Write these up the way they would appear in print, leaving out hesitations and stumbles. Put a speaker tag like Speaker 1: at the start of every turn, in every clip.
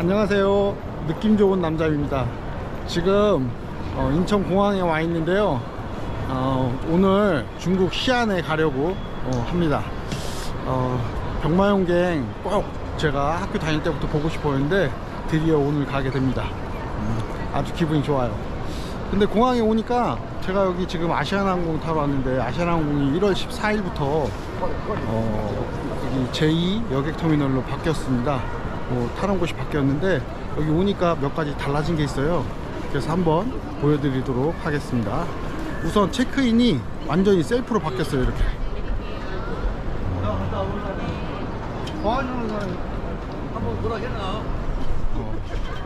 Speaker 1: 안녕하세요. 느낌 좋은 남자입니다. 지금 인천공항에 와 있는데요. 오늘 중국 시안에 가려고 합니다. 병마용갱 꼭 제가 학교 다닐 때부터 보고 싶었는데 드디어 오늘 가게 됩니다. 아주 기분이 좋아요. 근데 공항에 오니까 제가 여기 지금 아시아나항공 타러 왔는데, 아시아나항공이 1월 14일부터 여기 제2 여객터미널로 바뀌었습니다. 타는 곳이 바뀌었는데 여기 오니까 몇 가지 달라진 게 있어요. 그래서 한번 보여드리도록 하겠습니다. 우선 체크인이 완전히 셀프로 바뀌었어요. 이렇게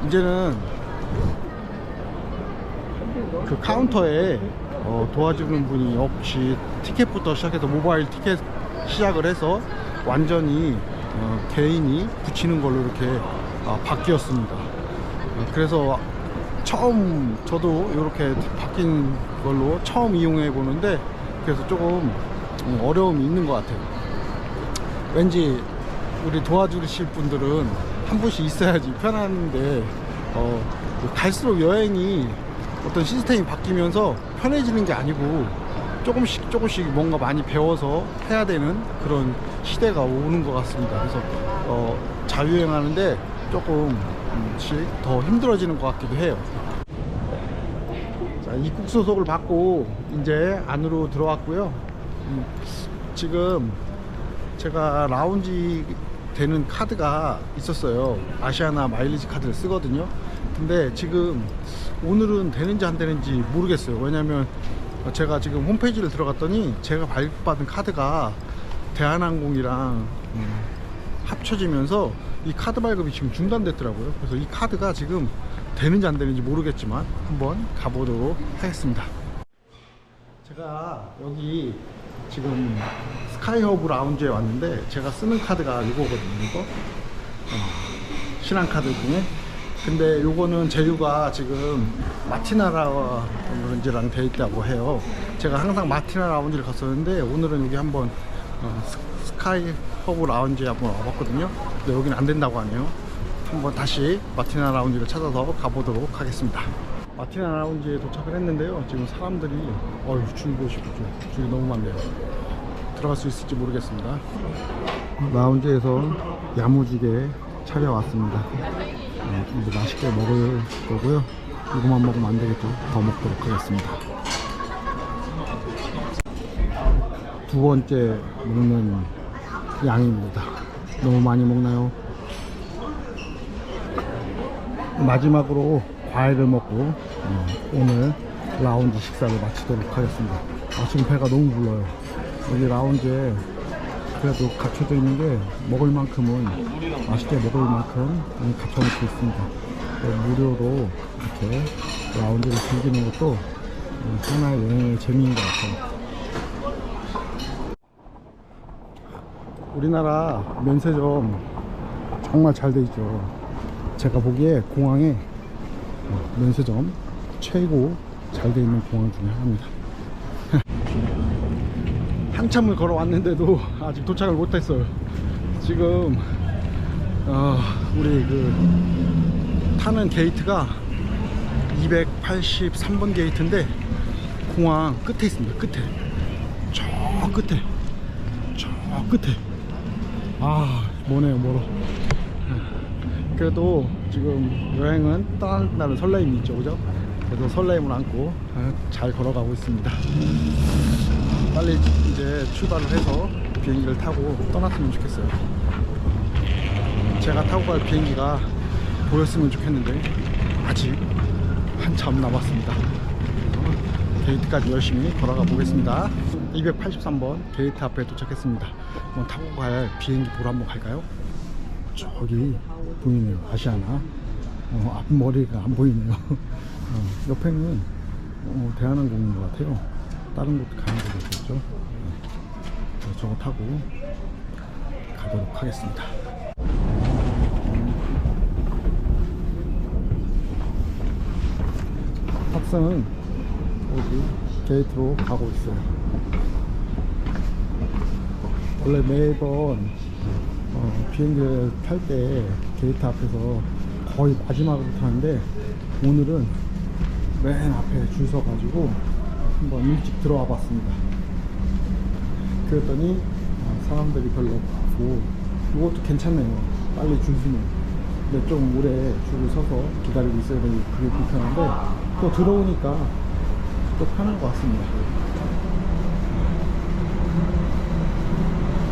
Speaker 1: 이제는 그 카운터에 도와주는 분이 없이 티켓부터 시작해서 모바일 티켓 시작을 해서 완전히 개인이 붙이는 걸로 이렇게 바뀌었습니다. 그래서 처음 저도 이렇게 바뀐 걸로 처음 이용해 보는데, 그래서 조금 어려움이 있는 것 같아요. 왠지 우리 도와주실 분들은 한 분씩 있어야지 편한데, 갈수록 여행이 어떤 시스템이 바뀌면서 편해지는 게 아니고 조금씩 뭔가 많이 배워서 해야 되는 그런 시대가 오는 것 같습니다. 그래서 자유여행하는데 조금씩 더 힘들어지는 것 같기도 해요. 자, 입국 소속을 받고 이제 안으로 들어왔고요. 지금 제가 라운지 되는 카드가 있었어요. 아시아나 마일리지 카드를 쓰거든요. 근데 지금 오늘은 되는지 안 되는지 모르겠어요. 왜냐면 제가 지금 홈페이지를 들어갔더니 제가 발급받은 카드가 대한항공이랑 합쳐지면서 이 카드 발급이 지금 중단됐더라고요. 그래서 이 카드가 지금 되는지 안 되는지 모르겠지만 한번 가보도록 하겠습니다. 제가 여기 지금 스카이허브 라운지에 왔는데, 제가 쓰는 카드가 이거거든요. 이거 신한카드 중에. 근데 요거는 제휴가 지금 마티나 라운지랑 돼 있다고 해요. 제가 항상 마티나 라운지를 갔었는데 오늘은 여기 한번 스카이 허브 라운지에 한번 와봤거든요. 근데 여기는 안 된다고 하네요. 한번 다시 마티나 라운지를 찾아서 가보도록 하겠습니다. 마티나 라운지에 도착을 했는데요. 지금 사람들이 줄 보시고 줄이 너무 많네요. 들어갈 수 있을지 모르겠습니다. 라운지에서 야무지게 차려왔습니다. 이제 맛있게 먹을 거고요. 이거만 먹으면 안 되겠죠. 더 먹도록 하겠습니다. 두 번째 먹는 양입니다. 너무 많이 먹나요? 마지막으로 과일을 먹고 오늘 라운지 식사를 마치도록 하겠습니다. 지금 배가 너무 불러요. 여기 라운지에 그래도 갖춰져 있는 게 먹을 만큼은 맛있게 먹을 만큼 갖춰놓고 있습니다. 무료로 이렇게 라운지를 즐기는 것도 하나의 여행의 재미인 것 같아요. 우리나라 면세점 정말 잘 돼 있죠. 제가 보기에 공항에 면세점 최고 잘 돼 있는 공항 중에 하나입니다. 한참을 걸어왔는데도 아직 도착을 못했어요. 지금 우리 타는 게이트가 283번 게이트인데 공항 끝에 있습니다. 끝에, 저 끝에 머네요. 멀어. 그래도 지금 여행은 떠나는 날은 설레임이 있죠, 그죠? 그래서 설레임을 안고 잘 걸어가고 있습니다. 빨리 이제 출발을 해서 비행기를 타고 떠났으면 좋겠어요. 제가 타고 갈 비행기가 보였으면 좋겠는데 아직 한참 남았습니다. 게이트까지 열심히 걸어가 보겠습니다. 283번 게이트 앞에 도착했습니다. 한번 타고 갈 비행기 보러 한번 갈까요? 저기 보이네요. 아시아나. 앞머리가 안 보이네요. 옆에는 대한항공인 것 같아요. 다른 곳 가는 거겠죠. 저거 타고 가도록 하겠습니다. 탑승은 여기 게이트로 가고 있어요. 원래 매번 비행기를 탈 때 게이트 앞에서 거의 마지막으로 타는데 오늘은 맨 앞에 줄 서가지고 한번 일찍 들어와 봤습니다. 그랬더니 사람들이 별로 없고 이것도 괜찮네요. 빨리 줄 서면. 근데 좀 오래 줄을 서서 기다리고 있어야 되니 그게 불편한데 또 들어오니까 또 편한 것 같습니다.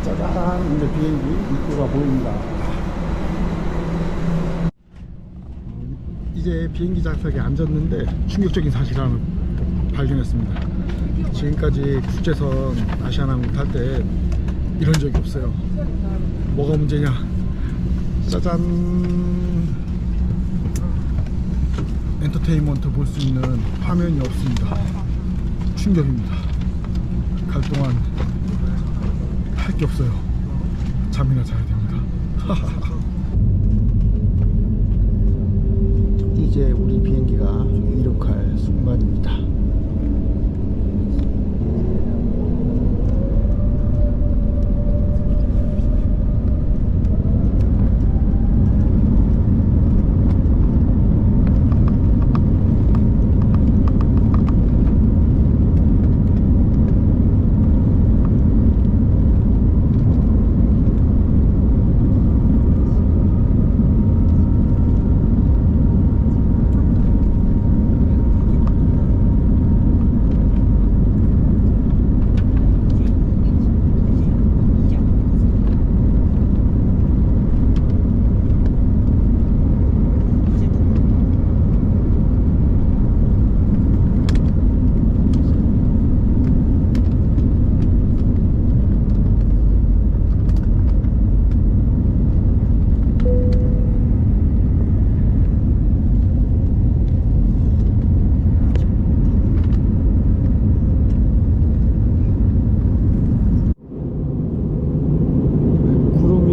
Speaker 1: 짜잔, 이제 비행기 입구가 보입니다. 이제 비행기 좌석에 앉았는데 충격적인 사실 하나 발견했습니다. 지금까지 국제선 아시아나항공 탈 때 이런 적이 없어요. 뭐가 문제냐? 짜잔, 엔터테인먼트 볼 수 있는 화면이 없습니다. 충격입니다. 갈 동안 할 게 없어요. 잠이나 자야 됩니다. 이제 우리 비행기가 이륙할 순간입니다.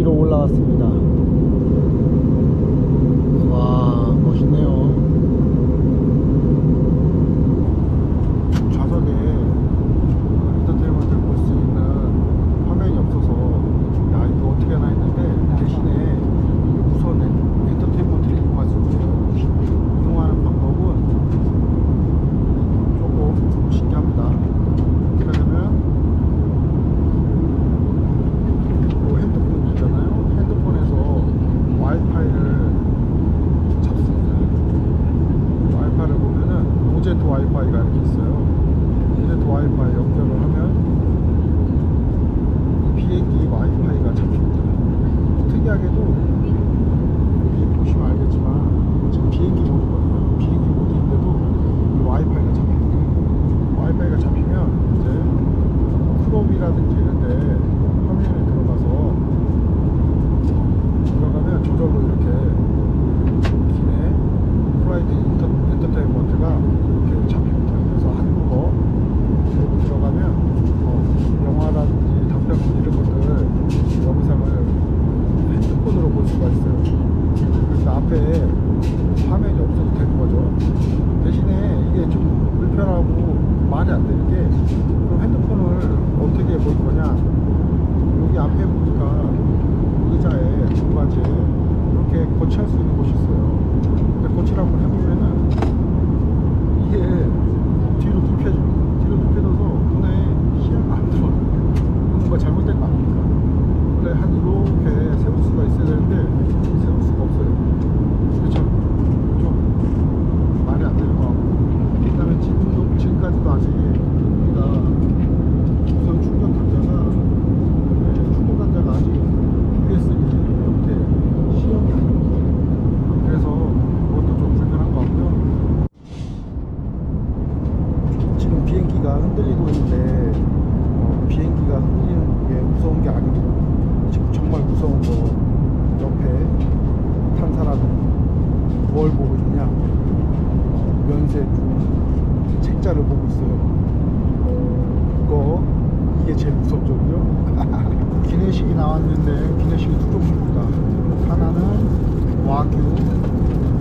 Speaker 1: 올라왔습니다. 와, 멋있네요. 좌석에 엔터테인먼트를 볼 수 있는 화면이 없어서 야, 이거 어떻게 하나 했는데 대신에 무선 엔터테인먼트를 이용할 수 있어요. 이용하는 방법은 조금 신기합니다. 어떻게 하냐면 핸드폰 있잖아요. 핸드폰에서 와이파이를 잡습니다. 와이파이를 보면은 오제트 와이파이가 이렇게 있어요. 오제트 와이파이 연결을 하면 비행기 와이파이가 잡힙니다. 특이하게도 여기 보시면 알겠지만 지금 비행기 모드거든요. 비행기 모드인데도 이 와이파이가 잡힙니다. 와이파이가 잡히면 이제 크롬이라든지 이런데 화면에 들어가면 저절로 이렇게 기내 플라이트 엔터테인먼트가 이렇게 잡힙니다. 그래서 한국어 그리고 들어가면 영화라든지 답변문 이런 것들 영상을 핸드폰으로 볼 수가 있어요. 그래서 앞에 화면이 없어도 되는 거죠. 대신에 이게 좀 불편하고 말이 안 되는 게 그럼 핸드폰을 어떻게 볼 거냐. 여기 앞에 보니까 의자에 중바지에 이렇게 거치할 수 있는 곳이 있어요. 근데 거치를 한번 해보면은 이게 뒤로 눕혀집니다. 뒤로 눕혀져서 눈에 시야가 안 들어와요. 뭔가 잘못된 거 아닙니까? 원래 한 이렇게 세울 수가 있어야 되는데 세울 수가 없어요. 그렇죠? 좀 말이 안 되는 거 같고 그 다음에 지금까지도 아직 우리가 우선 충전 단자가 아직 USB 형태 시험이 아닙니다. 그래서 그것도 좀 불편한 것 같고요. 지금 비행기가 흔들리고 있는데 비행기가 흔들리는 게 무서운 게 아니고 지금 정말 무서운 거 옆에 탄 사람은 뭘 보고 있냐, 면세품 책자를 보고 있어요. 이게 제일 무섭죠, 그죠? 기내식이 나왔는데 기내식이 두 종류입니다. 하나는 와규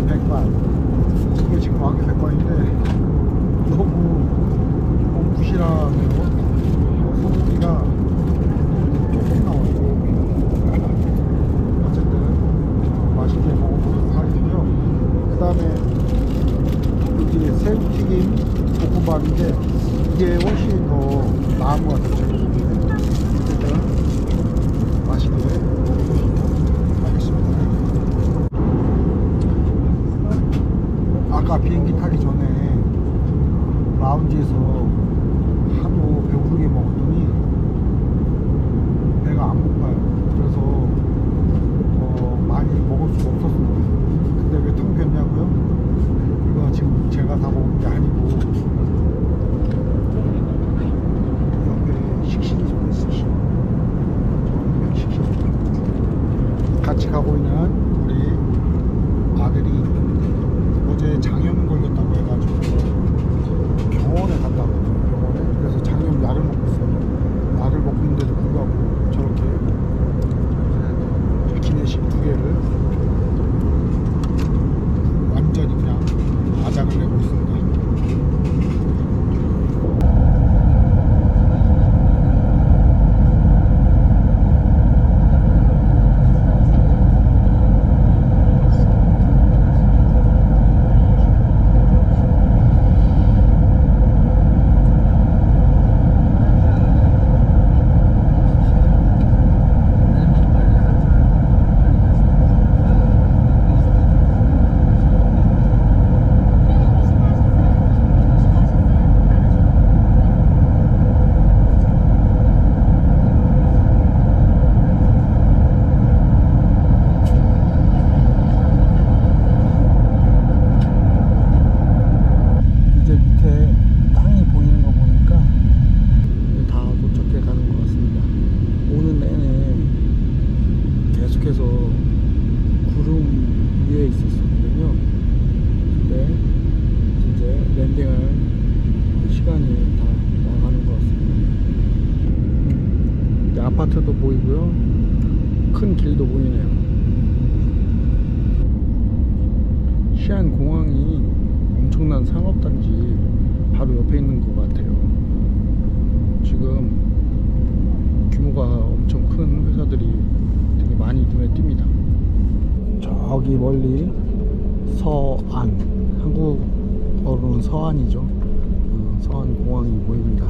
Speaker 1: 백반. 이게 지금 와규 백반인데 너무 부실하네요. 소고기가 조금 나와요. 어쨌든 맛있게 먹어보도록 하겠고요. 조각인데 이게 훨씬 더 나은 것 같아요. 어쨌든 맛있게 먹어보도록 하겠습니다. 아까 비행기 타기 전에 라운지에서 하도 배부르게 먹었더니 배가 안 고파요. 그래서 많이 먹을 수가 없었습니다. 근데 왜 텅 비었냐고요? 이거 지금 제가 다 먹은 게 아니고 옆에 식신이죠. 식신. 저는 식신. 같이 가고 있는 우리 아들이 어제 장염 걸렸다고 해가지고 병원에 갔다고 병원에. 그래서 장염 약을 먹고 있어요. 약을 먹고 있는데도 불구하고 저렇게 기내식 2개를 완전히 그냥 아작을 내고 있습니다. 아파트도 보이고요. 큰 길도 보이네요. 시안 공항이 엄청난 산업단지 바로 옆에 있는 것 같아요. 지금 규모가 엄청 큰 회사들이 되게 많이 눈에 띕니다. 저기 멀리 서안, 한국어로는 서안이죠. 서안 공항이 보입니다.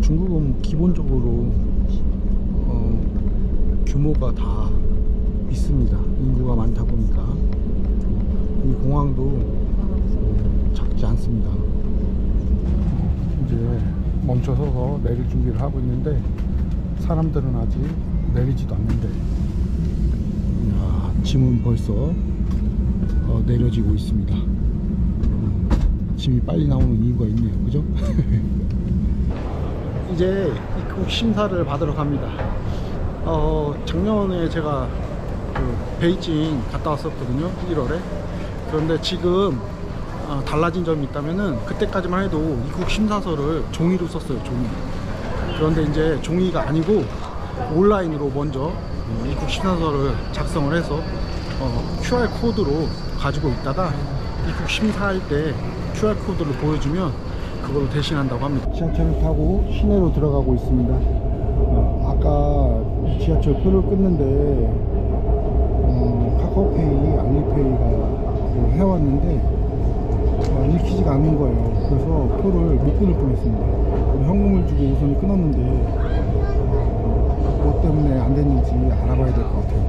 Speaker 1: 중국은 기본적으로 규모가 다 있습니다. 인구가 많다 보니까 이 공항도 작지 않습니다. 이제 멈춰서서 내릴 준비를 하고 있는데 사람들은 아직 내리지도 않는데 짐은 벌써 내려지고 있습니다. 짐이 빨리 나오는 이유가 있네요. 그죠? 이제 입국 심사를 받으러 갑니다. 작년에 제가 베이징 갔다 왔었거든요. 1월에. 그런데 지금 달라진 점이 있다면은 그때까지만 해도 입국 심사서를 종이로 썼어요. 종이. 그런데 이제 종이가 아니고 온라인으로 먼저 입국 심사서를 작성을 해서 QR 코드로 가지고 있다가 입국 심사할 때 QR 코드를 보여주면 그걸로 대신한다고 합니다. 지하철을 타고 시내로 들어가고 있습니다. 아까 지하철 표를 끊는데 카카오페이, 알리페이가 해왔는데 읽히지가 않는 거예요. 그래서 표를 못 끊을 뻔했습니다. 현금을 주고 우선 끊었는데 뭐 때문에 안 됐는지 알아봐야 될 것 같아요.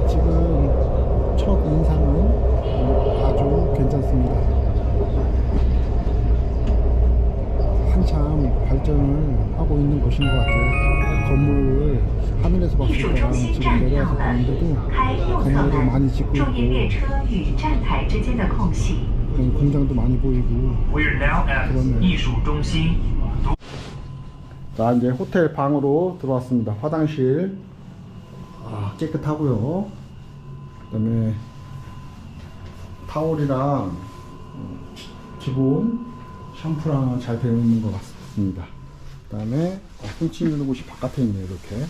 Speaker 1: 지금 첫 인상은 아주 괜찮습니다. 한참 발전을 하고 있는 곳인 것 같아요. 건물을 하늘에서 봤을 때랑 지금 내려와서 보는데도 건물을 많이 짓고 있고 공장도 많이 보이고 그러네요. 자, 이제 호텔 방으로 들어왔습니다. 화장실 깨끗하고요. 그 다음에 타올이랑 기본 샴푸랑 잘 되어 있는 것 같습니다. 그 다음에 훔치 있는 곳이 바깥에 있네요. 이렇게.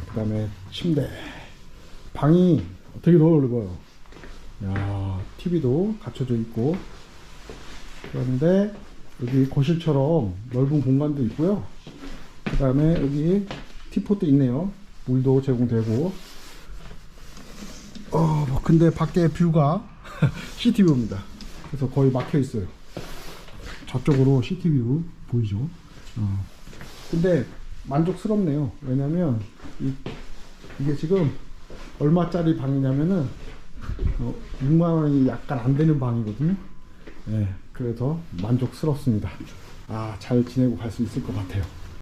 Speaker 1: 그 다음에 침대. 방이 되게 넓어요. 야, TV도 갖춰져 있고. 그런데 여기 거실처럼 넓은 공간도 있고요. 그 다음에 여기 티포트 있네요. 물도 제공되고. 근데 밖에 뷰가 시티뷰입니다. 그래서 거의 막혀 있어요. 저쪽으로 시티뷰 보이죠? 근데 만족스럽네요. 왜냐면 이게 지금 얼마짜리 방이냐면은 6만원이 약간 안 되는 방이거든요. 네, 그래서 만족스럽습니다. 잘 지내고 갈 수 있을 것 같아요.